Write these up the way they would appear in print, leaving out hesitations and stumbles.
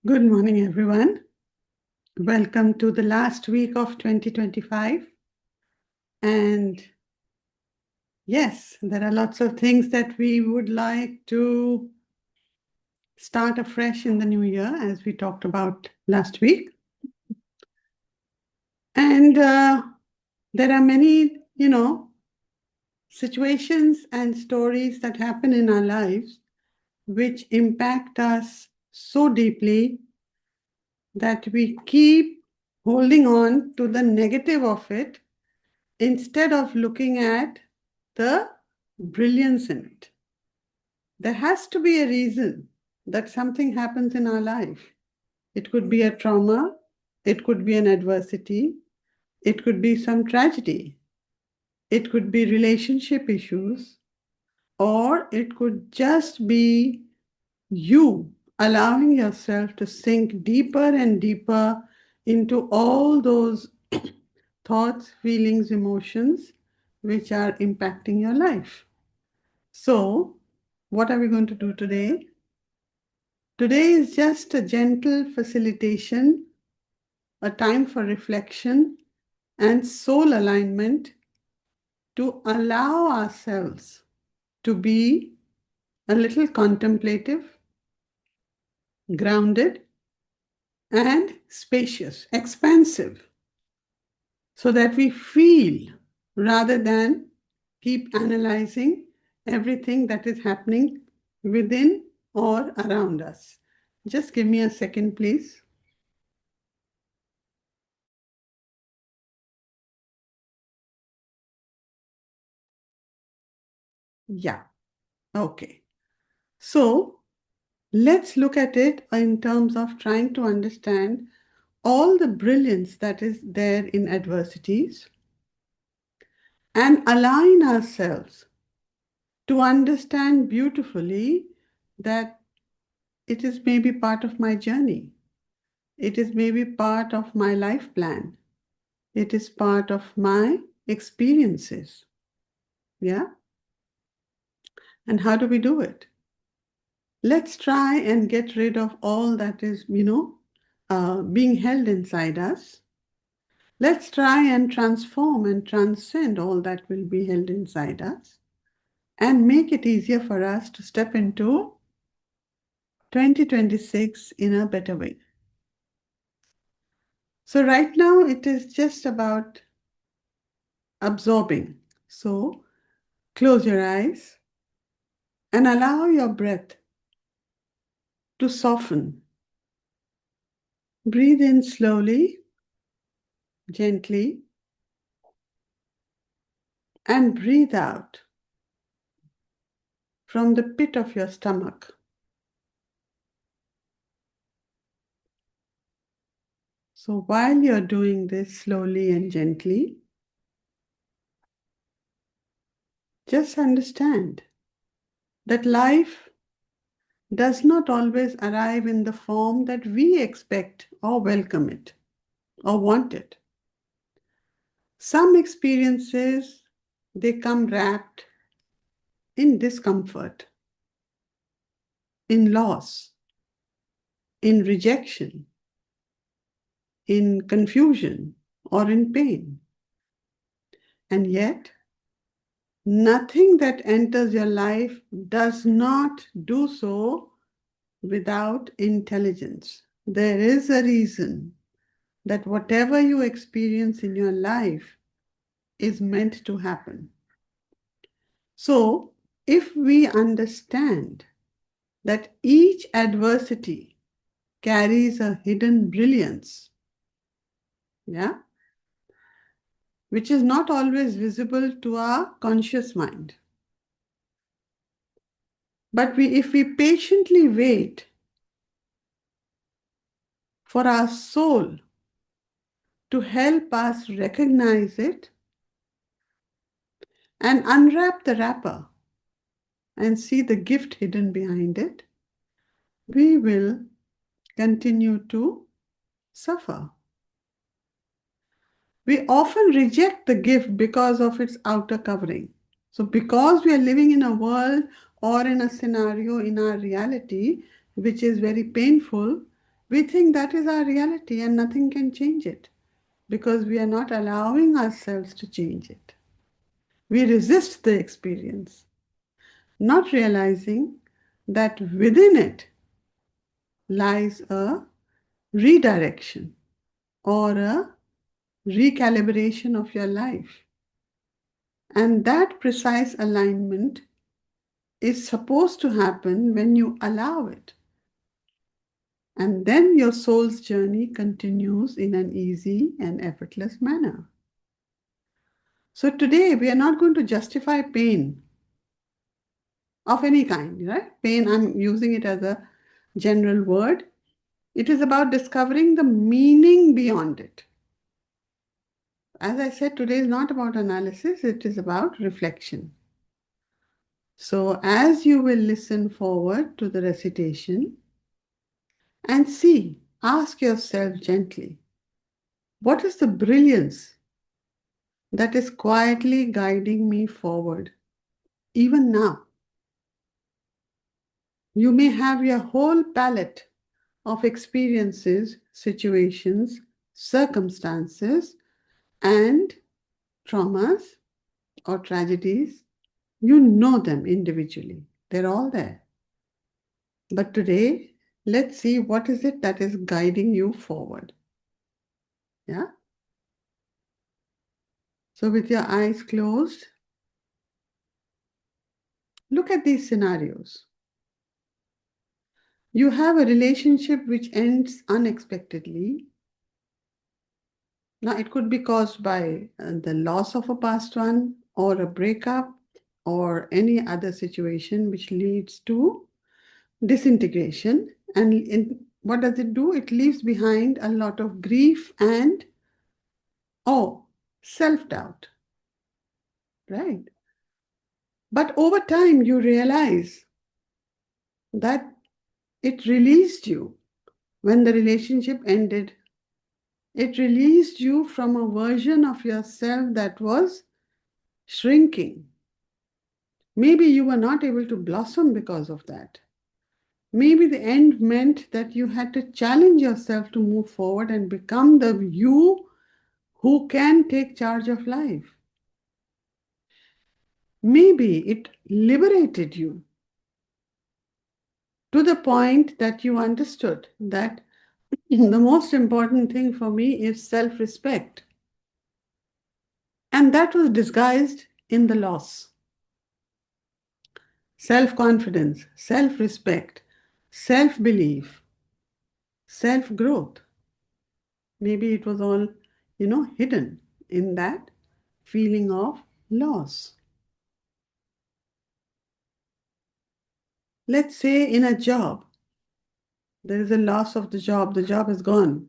Good morning, everyone. Welcome to the last week of 2025. And yes, there are lots of things that we would like to start afresh in the new year, as we talked about last week. And there are many, situations and stories that happen in our lives which impact us so deeply that we keep holding on to the negative of it instead of looking at the brilliance in it. There has to be a reason that something happens in our life. It could be a trauma, it could be an adversity, it could be some tragedy, it could be relationship issues, or it could just be you allowing yourself to sink deeper and deeper into all those thoughts, feelings, emotions which are impacting your life. So, what are we going to do today? Today is just a gentle facilitation, a time for reflection and soul alignment to allow ourselves to be a little contemplative, grounded, and spacious, expansive, so that we feel rather than keep analyzing everything that is happening within or around us. Just give me a second, please. Yeah, okay. So let's look at it in terms of trying to understand all the brilliance that is there in adversities and align ourselves to understand beautifully that it is maybe part of my journey. It is maybe part of my life plan. It is part of my experiences. Yeah. And how do we do it? Let's try and get rid of all that is, being held inside us. Let's try and transform and transcend all that will be held inside us and make it easier for us to step into 2026 in a better way. So, right now, it is just about absorbing. So, close your eyes and allow your breath to soften. Breathe in slowly, gently, and breathe out from the pit of your stomach. So while you're doing this slowly and gently, just understand that life does not always arrive in the form that we expect or welcome it or want it. Some experiences, they come wrapped in discomfort, in loss, in rejection, in confusion, or in pain. And yet, nothing that enters your life does not do so without intelligence. There is a reason that whatever you experience in your life is meant to happen. So, if we understand that each adversity carries a hidden brilliance, yeah, which is not always visible to our conscious mind. But if we patiently wait for our soul to help us recognize it and unwrap the wrapper and see the gift hidden behind it, we will continue to suffer. We often reject the gift because of its outer covering. So, because we are living in a world or in a scenario in our reality which is very painful, We think that is our reality and nothing can change it because we are not allowing ourselves to change it. We resist the experience, not realizing that within it lies a redirection or a recalibration of your life. And that precise alignment is supposed to happen when you allow it. And then your soul's journey continues in an easy and effortless manner. So today we are not going to justify pain of any kind, right? Pain, I'm using it as a general word. It is about discovering the meaning beyond it. As I said, today is not about analysis, it is about reflection. So as you will listen forward to the recitation and see, ask yourself gently, what is the brilliance that is quietly guiding me forward, even now? You may have your whole palette of experiences, situations, circumstances, and traumas or tragedies. You know them individually, they're all there. But today, let's see what is it that is guiding you forward. Yeah? So, with your eyes closed, look at these scenarios. You have a relationship which ends unexpectedly. Now, it could be caused by the loss of a past one, or a breakup, or any other situation which leads to disintegration. And what does it do? It leaves behind a lot of grief and, oh, self doubt, right? But over time, you realize that it released you when the relationship ended. It released you from a version of yourself that was shrinking. Maybe you were not able to blossom because of that. Maybe the end meant that you had to challenge yourself to move forward and become the you who can take charge of life. Maybe it liberated you to the point that you understood that the most important thing for me is self respect. And that was disguised in the loss. Self confidence, self respect, self belief, self growth. Maybe it was all, hidden in that feeling of loss. Let's say in a job, there is a loss of the job is gone,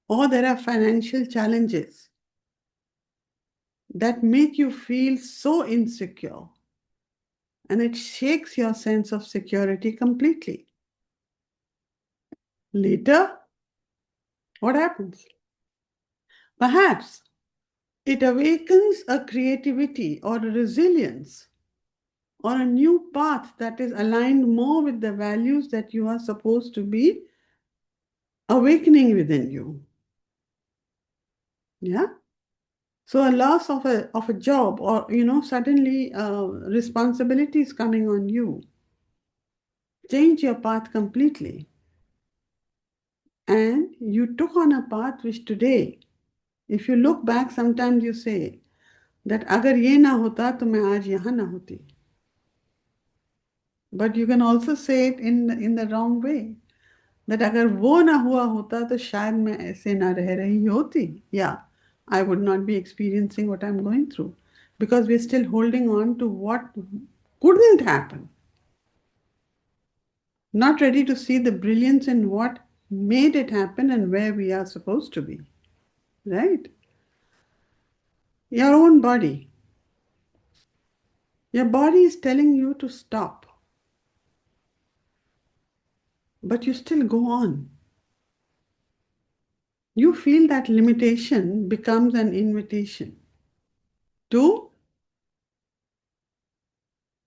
or there are financial challenges that make you feel so insecure and it shakes your sense of security completely. Later, what happens? Perhaps it awakens a creativity or a resilience or a new path that is aligned more with the values that you are supposed to be awakening within you. Yeah. So a loss of a job, or suddenly responsibilities coming on you, change your path completely, and you took on a path which today, if you look back, sometimes you say that agar ye na hota to main aaj yahan na hoti. But you can also say it in the wrong way, that अगर वो ना हुआ होता तो शायद मैं ऐसे ना रह रही होती. Yeah, I would not be experiencing what I'm going through because we're still holding on to what couldn't happen. Not ready to see the brilliance in what made it happen and where we are supposed to be. Right? Your own body. Your body is telling you to stop, but you still go on. You feel that limitation becomes an invitation to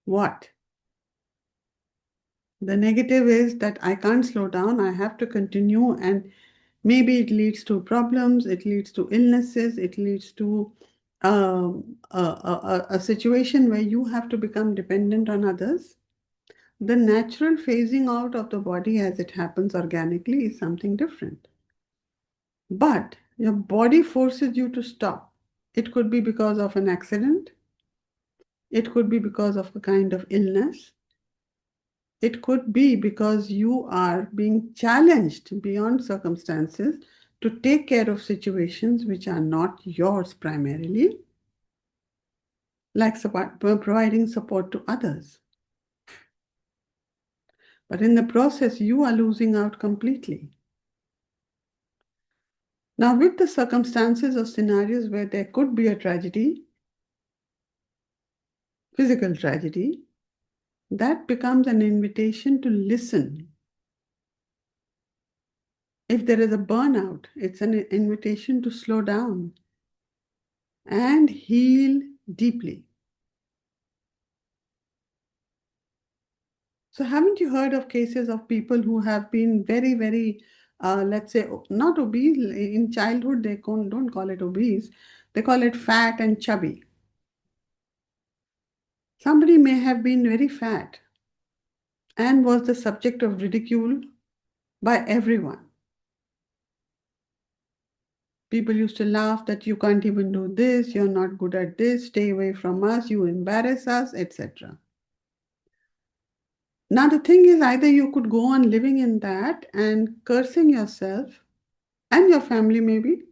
what? The negative is that I can't slow down, I have to continue, and maybe it leads to problems, it leads to illnesses, it leads to a situation where you have to become dependent on others. The natural phasing out of the body as it happens organically is something different. But your body forces you to stop. It could be because of an accident, it could be because of a kind of illness, it could be because you are being challenged beyond circumstances to take care of situations which are not yours primarily, like providing support to others. But in the process, you are losing out completely. Now, with the circumstances or scenarios where there could be a tragedy, physical tragedy, that becomes an invitation to listen. If there is a burnout, it's an invitation to slow down and heal deeply. So, haven't you heard of cases of people who have been very, very, let's say, not obese? In childhood, they don't call it obese, they call it fat and chubby. Somebody may have been very fat and was the subject of ridicule by everyone. People used to laugh that you can't even do this, you're not good at this, stay away from us, you embarrass us, etc. Now, the thing is, either you could go on living in that and cursing yourself and your family, maybe,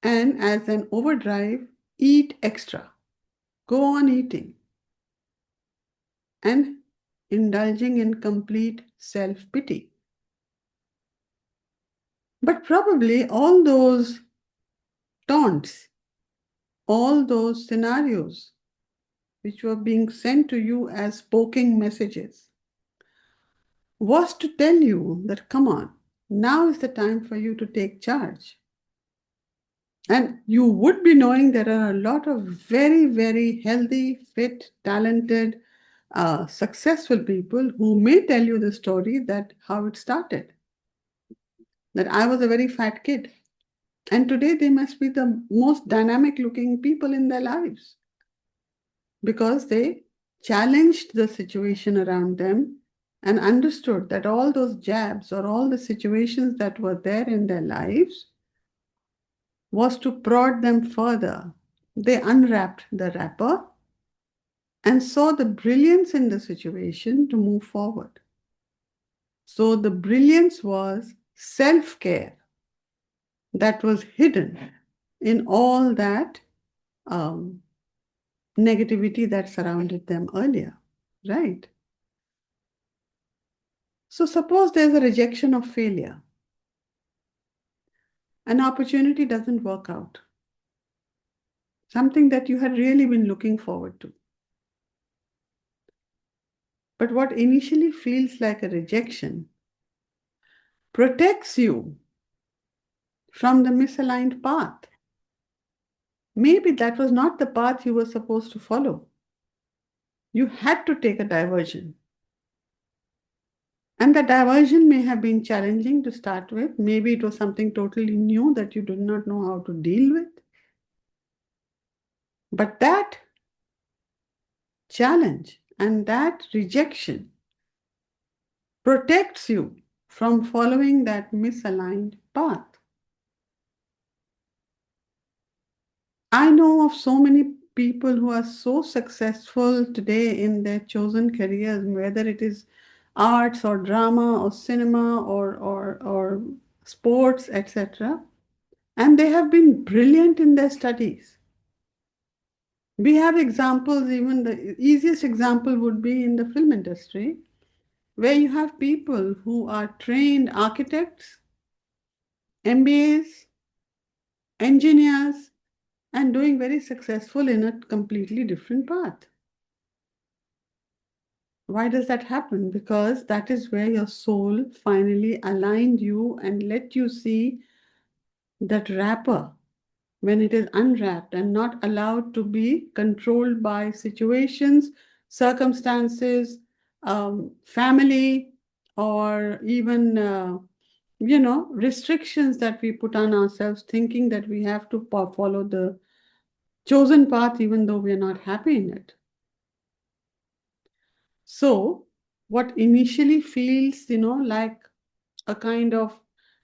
and as an overdrive, eat extra. Go on eating and indulging in complete self pity. But probably all those taunts, all those scenarios which were being sent to you as poking messages was to tell you that, come on, now is the time for you to take charge. And you would be knowing there are a lot of very, very healthy, fit, talented, successful people who may tell you the story that how it started. That I was a very fat kid. And today they must be the most dynamic looking people in their lives because they challenged the situation around them and understood that all those jabs or all the situations that were there in their lives was to prod them further. They unwrapped the wrapper and saw the brilliance in the situation to move forward. So the brilliance was self-care that was hidden in all that um, negativity that surrounded them earlier, right? So suppose there's a rejection of failure. An opportunity doesn't work out. Something that you had really been looking forward to. But what initially feels like a rejection protects you from the misaligned path. Maybe that was not the path you were supposed to follow. You had to take a diversion. And the diversion may have been challenging to start with. Maybe it was something totally new that you did not know how to deal with. But that challenge and that rejection protects you from following that misaligned path. I know of so many people who are so successful today in their chosen careers, whether it is arts or drama or cinema or sports, etc. And they have been brilliant in their studies. We have examples, even the easiest example would be in the film industry, where you have people who are trained architects, MBAs, engineers, and doing very successful in a completely different path. Why does that happen? Because that is where your soul finally aligned you and let you see that wrapper when it is unwrapped and not allowed to be controlled by situations, circumstances, family, or even restrictions that we put on ourselves, thinking that we have to follow the chosen path even though we are not happy in it. So what initially feels like a kind of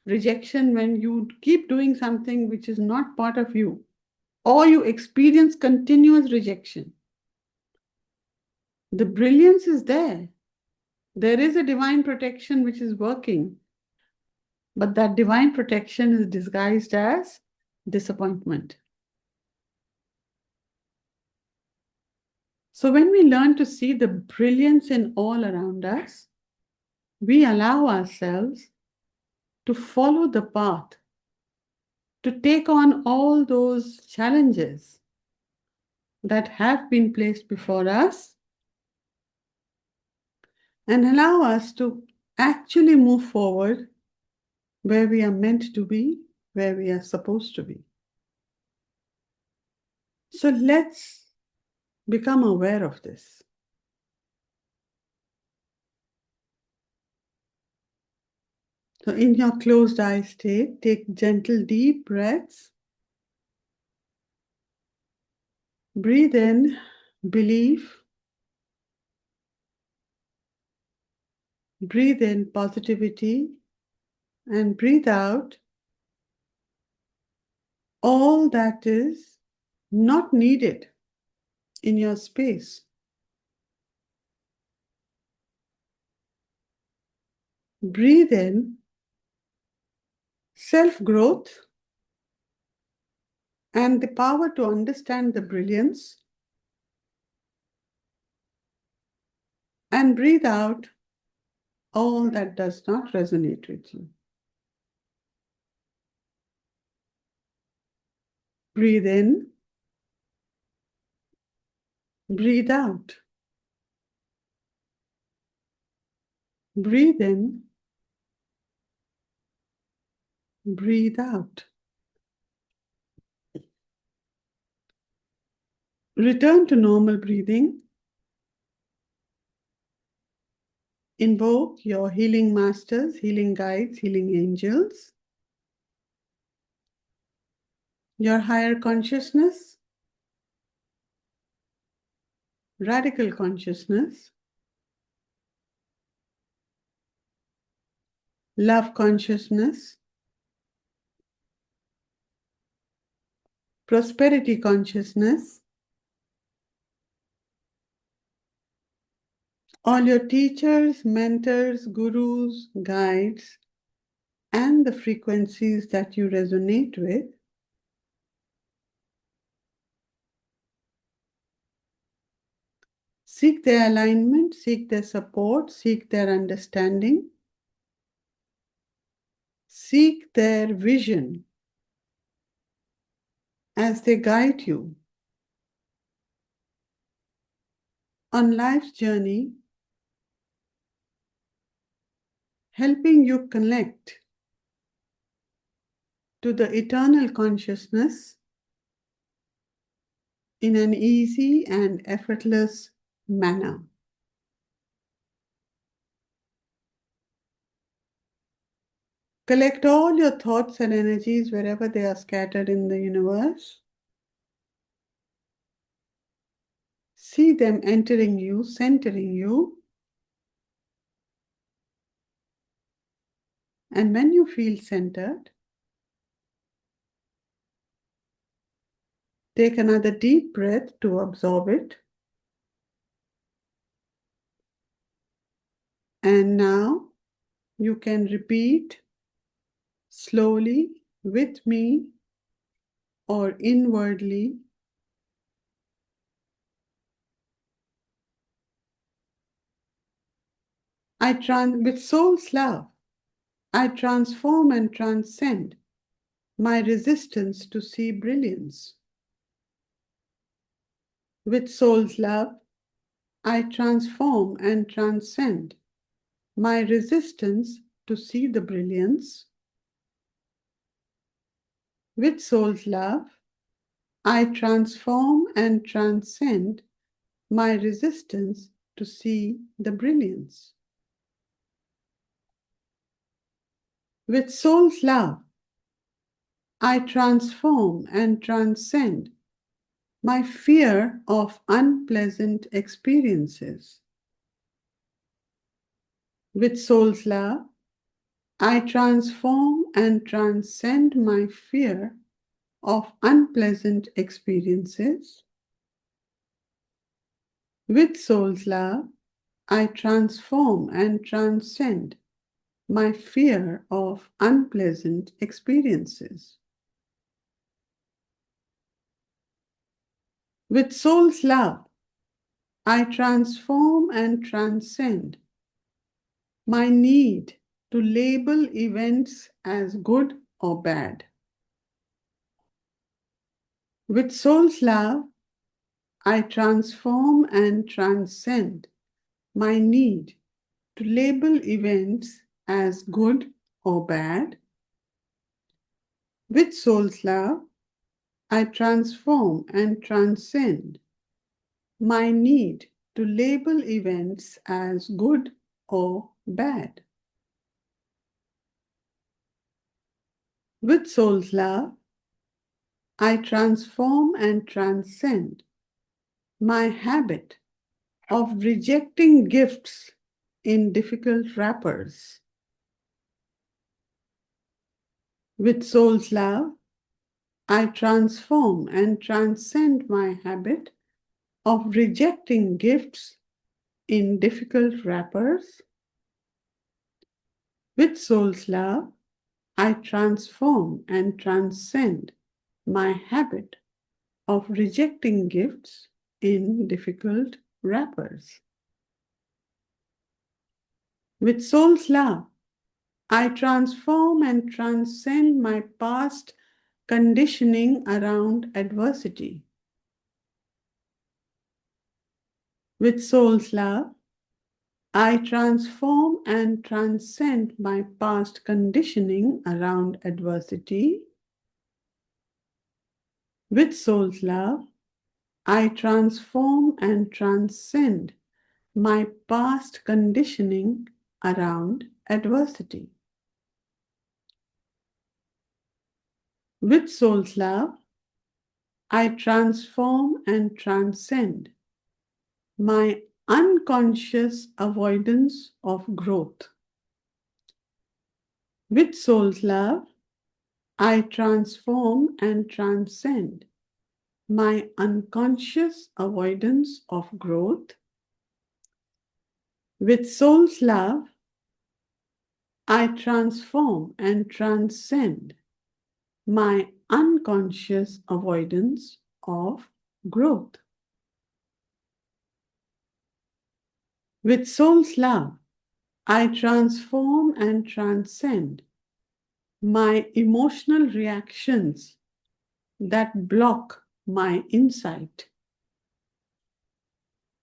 rejection, when you keep doing something which is not part of you, or you experience continuous rejection, the brilliance is there. There is a divine protection which is working, but that divine protection is disguised as disappointment. So when we learn to see the brilliance in all around us, we allow ourselves to follow the path, to take on all those challenges that have been placed before us, and allow us to actually move forward where we are meant to be, where we are supposed to be. So let's become aware of this. So in your closed eye state, take gentle, deep breaths. Breathe in belief. Breathe in positivity. And breathe out all that is not needed in your space. Breathe in self-growth and the power to understand the brilliance. And breathe out all that does not resonate with you. Breathe in. Breathe out. Breathe in. Breathe out. Return to normal breathing. Invoke your healing masters, healing guides, healing angels, your higher consciousness, radical consciousness, love consciousness, prosperity consciousness, all your teachers, mentors, gurus, guides, and the frequencies that you resonate with. Seek their alignment, seek their support, seek their understanding, seek their vision as they guide you on life's journey, helping you connect to the eternal consciousness in an easy and effortless manner. Collect all your thoughts and energies wherever they are scattered in the universe. See them entering you, centering you. And when you feel centered, take another deep breath to absorb it. And now you can repeat slowly with me or inwardly. With soul's love, I transform and transcend my resistance to see brilliance. With soul's love, I transform and transcend my resistance to see the brilliance. With soul's love, I transform and transcend my resistance to see the brilliance. With soul's love, I transform and transcend my fear of unpleasant experiences. With soul's love, I transform and transcend my fear of unpleasant experiences. With soul's love, I transform and transcend my fear of unpleasant experiences. With soul's love, I transform and transcend my need to label events as good or bad. With soul's love, I transform and transcend my need to label events as good or bad. With soul's love, I transform and transcend my need to label events as good or bad. With soul's love, I transform and transcend my habit of rejecting gifts in difficult wrappers. With soul's love, I transform and transcend my habit of rejecting gifts in difficult wrappers. With soul's love, I transform and transcend my habit of rejecting gifts in difficult wrappers. With soul's love, I transform and transcend my past conditioning around adversity. With soul's love, I transform and transcend my past conditioning around adversity. With soul's love, I transform and transcend my past conditioning around adversity. With soul's love, I transform and transcend my unconscious avoidance of growth. With soul's love, I transform and transcend my unconscious avoidance of growth. With soul's love, I transform and transcend my unconscious avoidance of growth. With soul's love, I transform and transcend my emotional reactions that block my insight.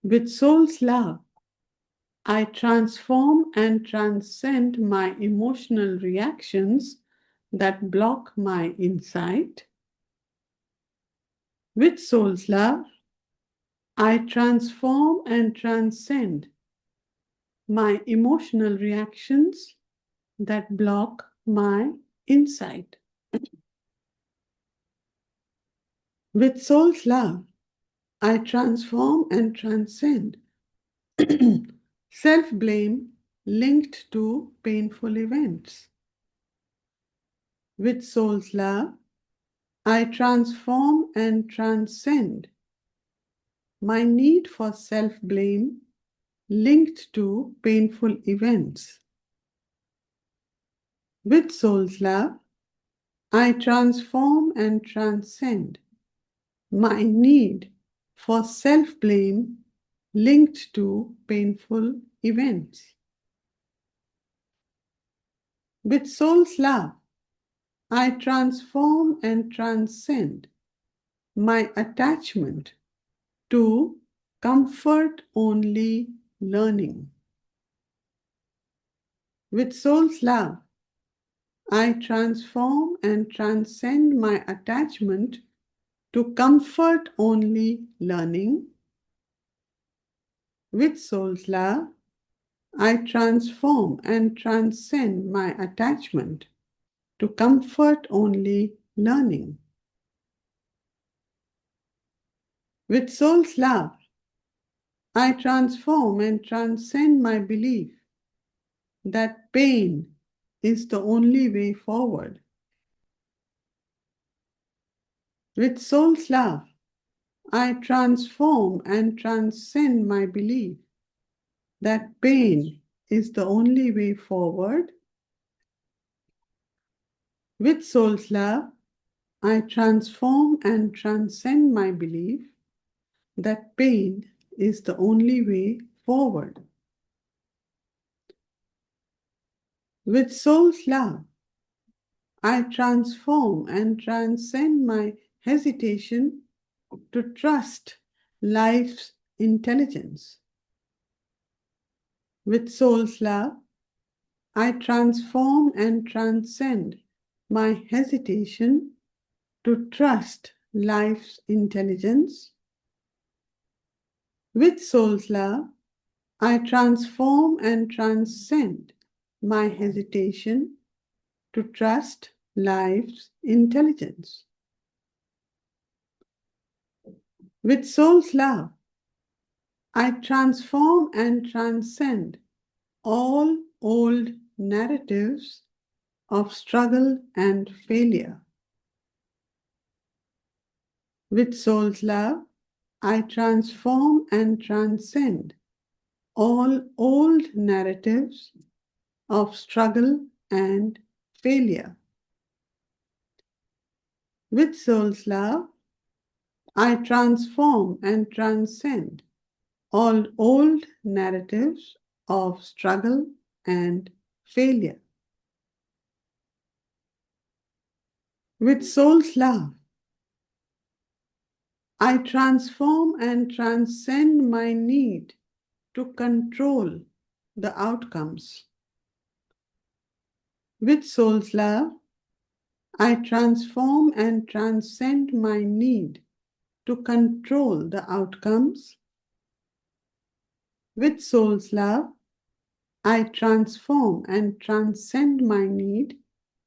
With soul's love, I transform and transcend my emotional reactions that block my insight. With soul's love, I transform and transcend my emotional reactions that block my insight. With soul's love, I transform and transcend self-blame linked to painful events. With soul's love, I transform and transcend my need for self-blame linked to painful events. With soul's love, I transform and transcend my need for self-blame linked to painful events. With soul's love, I transform and transcend my attachment to comfort-only learning. With soul's love, I transform and transcend my attachment to comfort-only learning. With soul's love, I transform and transcend my attachment to comfort only learning. With soul's love, I transform and transcend my belief that pain is the only way forward. With soul's love, I transform and transcend my belief that pain is the only way forward. With soul's love, I transform and transcend my belief that pain is the only way forward. With soul's love, I transform and transcend my hesitation to trust life's intelligence. With soul's love, I transform and transcend my hesitation to trust life's intelligence. With soul's love, I transform and transcend my hesitation to trust life's intelligence. With soul's love, I transform and transcend all old narratives of struggle and failure. With soul's love, I transform and transcend all old narratives of struggle and failure. With soul's love, I transform and transcend all old narratives of struggle and failure. With soul's love, I transform and transcend my need to control the outcomes. With soul's love, I transform and transcend my need to control the outcomes. With soul's love, I transform and transcend my need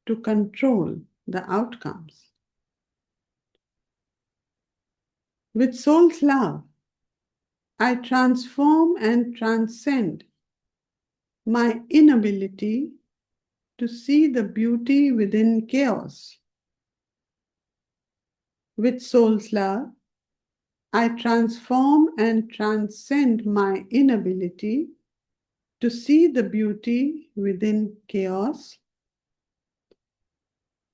to control the outcomes. With soul's love, I transform and transcend my inability to see the beauty within chaos. With soul's love, I transform and transcend my inability to see the beauty within chaos.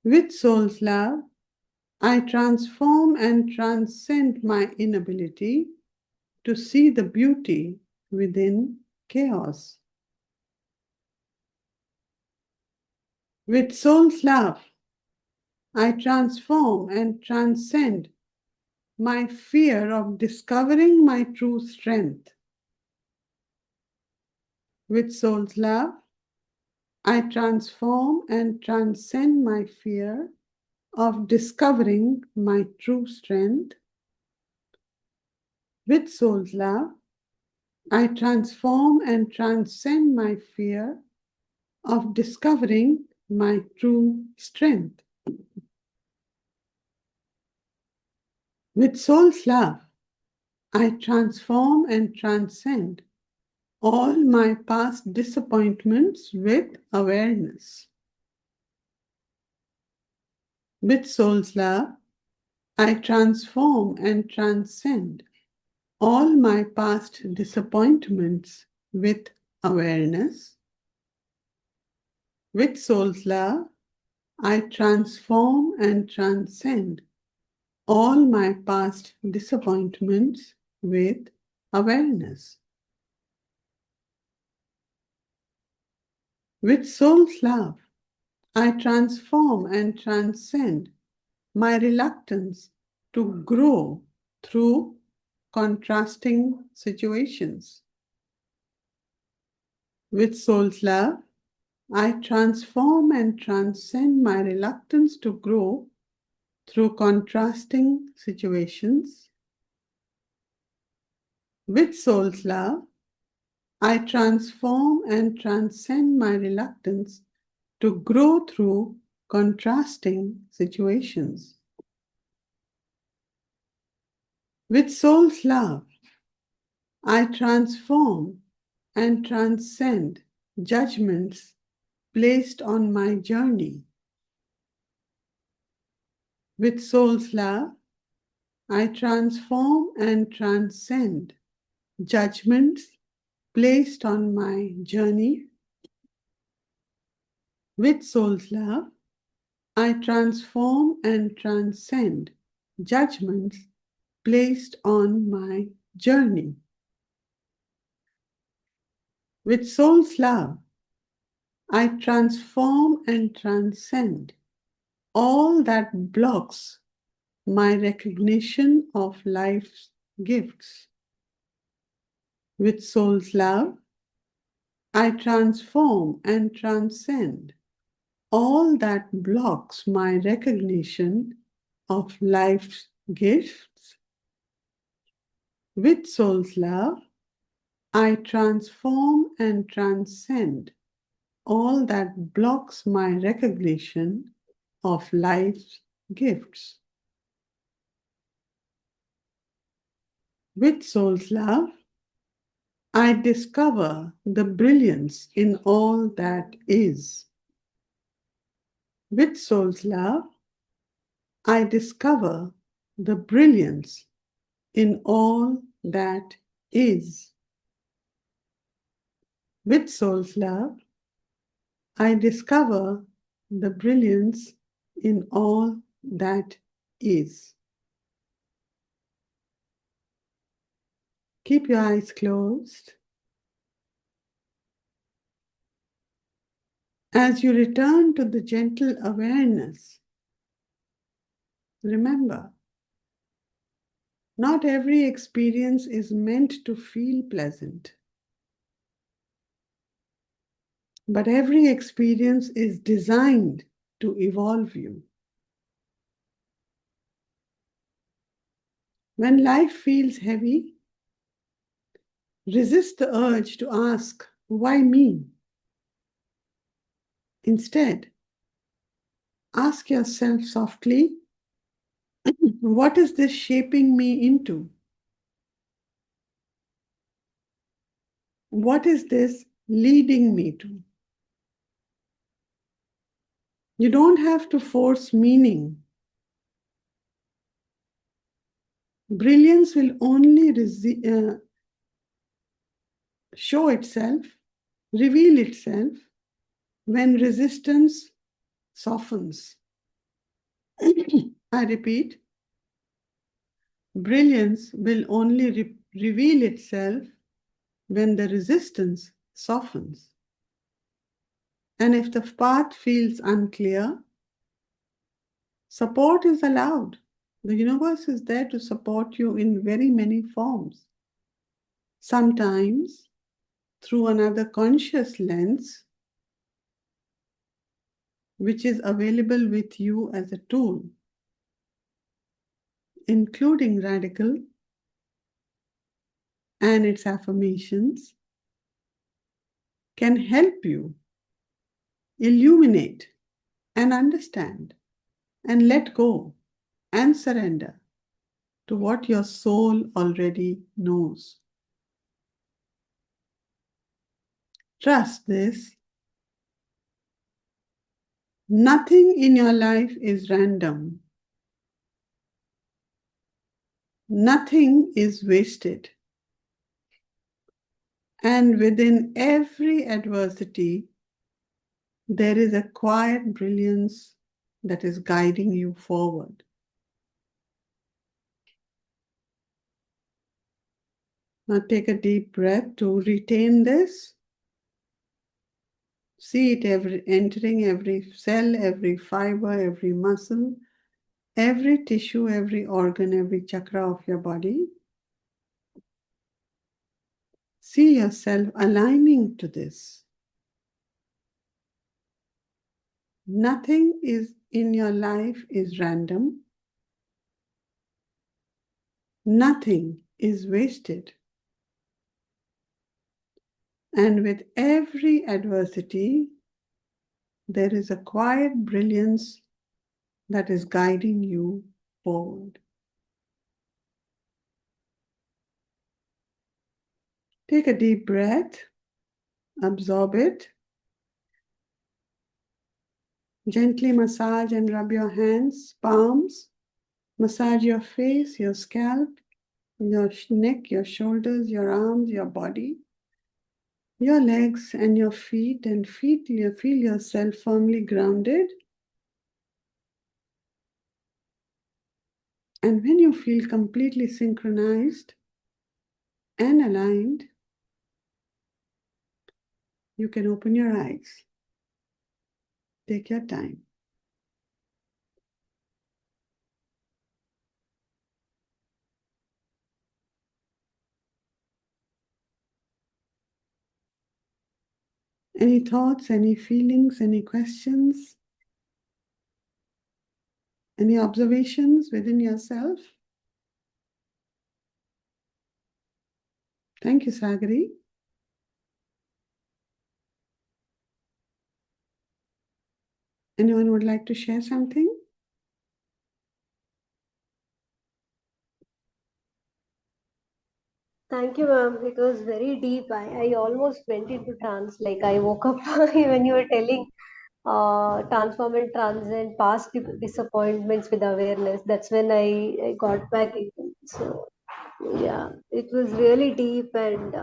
With soul's love, I transform and transcend my inability to see the beauty within chaos. With soul's love, I transform and transcend my fear of discovering my true strength. With soul's love, I transform and transcend my fear of discovering my true strength. With soul's love, I transform and transcend my fear of discovering my true strength. With soul's love, I transform and transcend all my past disappointments with awareness. With soul's love, I transform and transcend all my past disappointments with awareness. With soul's love, I transform and transcend all my past disappointments with awareness. With soul's love, I transform and transcend my reluctance to grow through contrasting situations. With soul's love, I transform and transcend my reluctance to grow through contrasting situations. With soul's love, I transform and transcend my reluctance to grow through contrasting situations. With soul's love, I transform and transcend judgments placed on my journey. With soul's love, I transform and transcend judgments placed on my journey. With soul's love, I transform and transcend judgments placed on my journey. With soul's love, I transform and transcend all that blocks my recognition of life's gifts. With soul's love, I transform and transcend all that blocks my recognition of life's gifts. With soul's love, I transform and transcend all that blocks my recognition of life's gifts. With soul's love, I discover the brilliance in all that is. With soul's love, I discover the brilliance in all that is. With soul's love, I discover the brilliance in all that is. Keep your eyes closed. As you return to the gentle awareness, remember, not every experience is meant to feel pleasant, but every experience is designed to evolve you. When life feels heavy, resist the urge to ask, why me? Instead, ask yourself softly, what is this shaping me into? What is this leading me to? You don't have to force meaning. Brilliance will only show itself, reveal itself, when resistance softens. I repeat, brilliance will only reveal itself when the resistance softens. And if the path feels unclear, support is allowed. The universe is there to support you in very many forms. Sometimes through another conscious lens, which is available with you as a tool, including radical and its affirmations, can help you illuminate and understand and let go and surrender to what your soul already knows. Trust this. Nothing in your life is random. Nothing is wasted. And within every adversity, there is a quiet brilliance that is guiding you forward. Now take a deep breath to retain this. See it entering every cell, every fiber, every muscle, every tissue, every organ, every chakra of your body. See yourself aligning to this. Nothing is in your life is random. Nothing is wasted. And with every adversity, there is a quiet brilliance that is guiding you forward. Take a deep breath, absorb it, gently massage and rub your hands, palms, massage your face, your scalp, your neck, your shoulders, your arms, your body, your legs and your feet, and feel yourself firmly grounded. And when you feel completely synchronized and aligned, you can open your eyes. Take your time. Any thoughts, any feelings, any questions, any observations within yourself? Thank you, Sagari. Anyone would like to share something? Thank you, ma'am. It was very deep. I almost went into trance. Like I woke up when you were telling transform and transcend past disappointments with awareness. That's when I got back into. So yeah, it was really deep and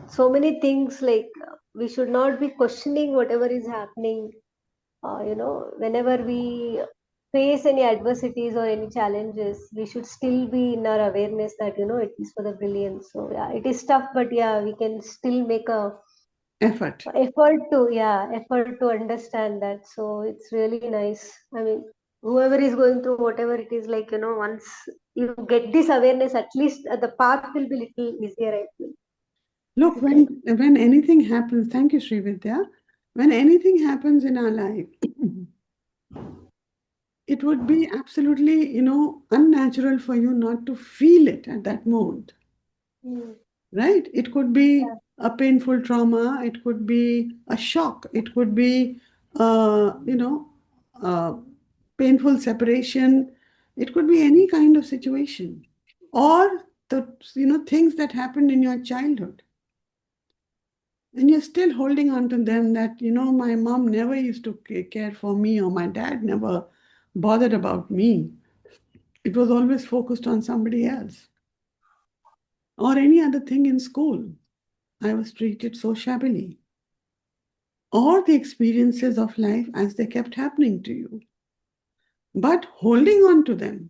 so many things like we should not be questioning whatever is happening. Whenever we face any adversities or any challenges, we should still be in our awareness that it is for the brilliance. So yeah, it is tough, but yeah, we can still make a Effort. effort to understand that. So it's really nice. I mean, whoever is going through whatever it is, like once you get this awareness, at least the path will be little easier, I feel. Look, when anything happens, thank you, Srividya. When anything happens in our life, it would be absolutely, unnatural for you not to feel it at that moment, Mm. right? It could Yeah. be a painful trauma, it could be a shock, it could be, uh, painful separation, it could be any kind of situation, or the things that happened in your childhood. And you're still holding on to them that, my mom never used to care for me, or my dad never bothered about me. It was always focused on somebody else. Or any other thing in school. I was treated so shabbily. Or the experiences of life as they kept happening to you. But holding on to them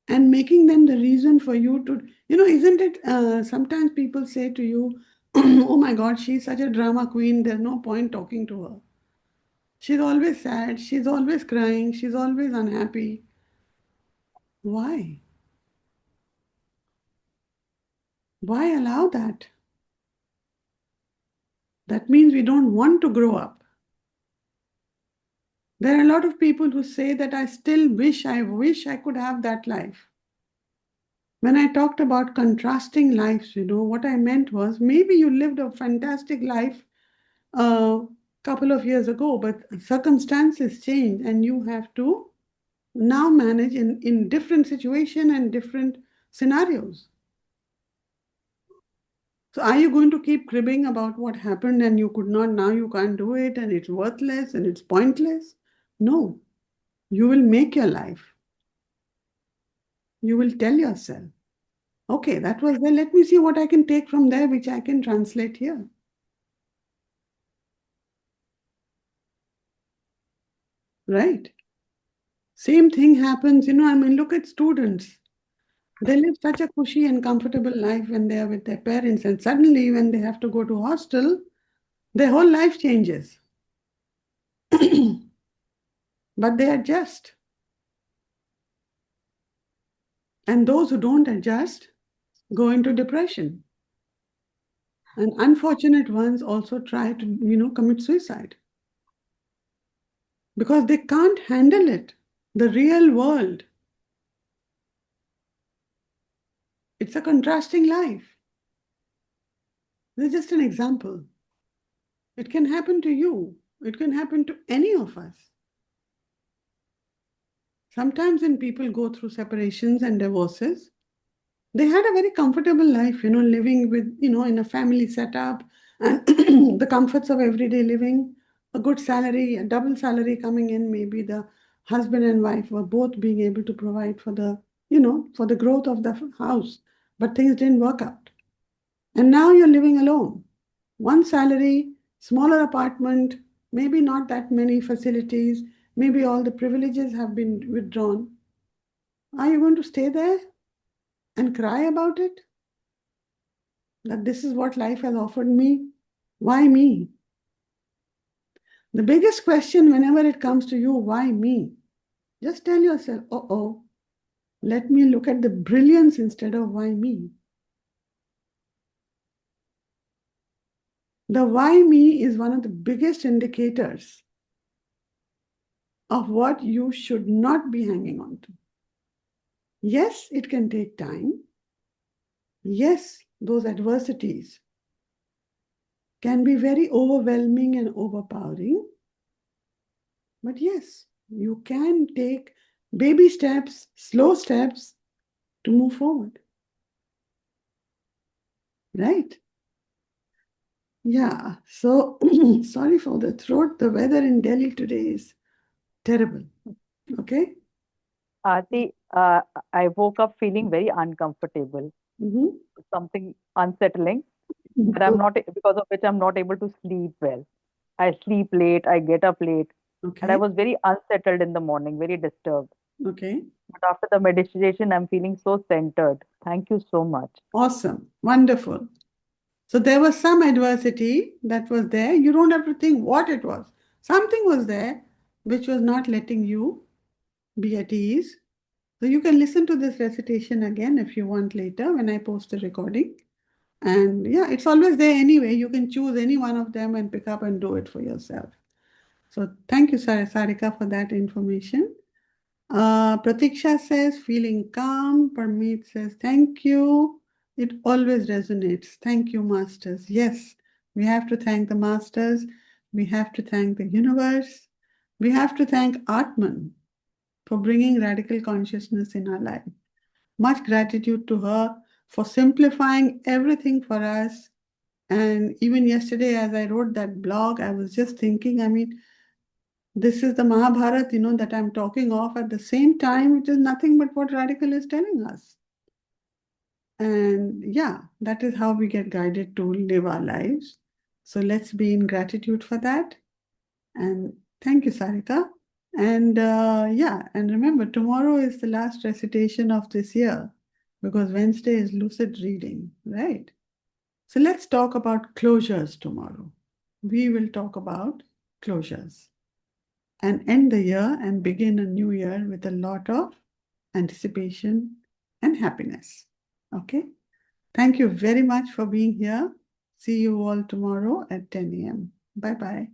and making them the reason for you to, isn't it? Sometimes people say to you, oh my God, she's such a drama queen, there's no point talking to her. She's always sad, she's always crying, she's always unhappy. Why? Why allow that? That means we don't want to grow up. There are a lot of people who say that I wish I could have that life. When I talked about contrasting lives, what I meant was maybe you lived a fantastic life a couple of years ago, but circumstances change and you have to now manage in different situation and different scenarios. So are you going to keep cribbing about what happened and you could not, now you can't do it and it's worthless and it's pointless? No, you will make your life. You will tell yourself, okay, that was there. Let me see what I can take from there, which I can translate here. Right? Same thing happens, I mean, look at students. They live such a cushy and comfortable life when they are with their parents, and suddenly when they have to go to hostel, their whole life changes. But they adjust. And those who don't adjust go into depression. And unfortunate ones also try to, commit suicide because they can't handle it. The real world, it's a contrasting life. This is just an example. It can happen to you. It can happen to any of us. Sometimes when people go through separations and divorces, they had a very comfortable life, living with, in a family setup and the comforts of everyday living, a good salary, a double salary coming in. Maybe the husband and wife were both being able to provide for the growth of the house, but things didn't work out. And now you're living alone. One salary, smaller apartment, maybe not that many facilities, maybe all the privileges have been withdrawn. Are you going to stay there and cry about it? That this is what life has offered me? Why me? The biggest question whenever it comes to you, why me? Just tell yourself, oh, let me look at the brilliance instead of why me. The why me is one of the biggest indicators of what you should not be hanging on to. Yes, it can take time. Yes, those adversities can be very overwhelming and overpowering. But yes, you can take baby steps, slow steps to move forward. Right? Yeah. So sorry for the throat. The weather in Delhi today is terrible. Okay. Aarti, I woke up feeling very uncomfortable, Mm-hmm. something unsettling, that because of which I'm not able to sleep well. I sleep late, I get up late, and I Okay. was very unsettled in the morning, very disturbed. Okay. But after the meditation, I'm feeling so centered. Thank you so much. Awesome. Wonderful. So there was some adversity that was there. You don't have to think what it was. Something was there which was not letting you be at ease. So you can listen to this recitation again if you want later when I post the recording. And yeah, it's always there anyway. You can choose any one of them and pick up and do it for yourself. So thank you, Sarika, for that information. Pratiksha says, feeling calm. Parmeet says, thank you. It always resonates. Thank you, masters. Yes, we have to thank the masters. We have to thank the universe. We have to thank Atman for bringing radical consciousness in our life. Much gratitude to her for simplifying everything for us. And even yesterday, as I wrote that blog, I was just thinking, this is the Mahabharata, that I'm talking of. At the same time, it is nothing but what Radical is telling us. And yeah, that is how we get guided to live our lives. So let's be in gratitude for that. And thank you, Sarika. And yeah, and remember, tomorrow is the last recitation of this year because Wednesday is lucid reading, right? So let's talk about closures tomorrow. We will talk about closures and end the year and begin a new year with a lot of anticipation and happiness. Okay? Thank you very much for being here. See you all tomorrow at 10 a.m. Bye bye.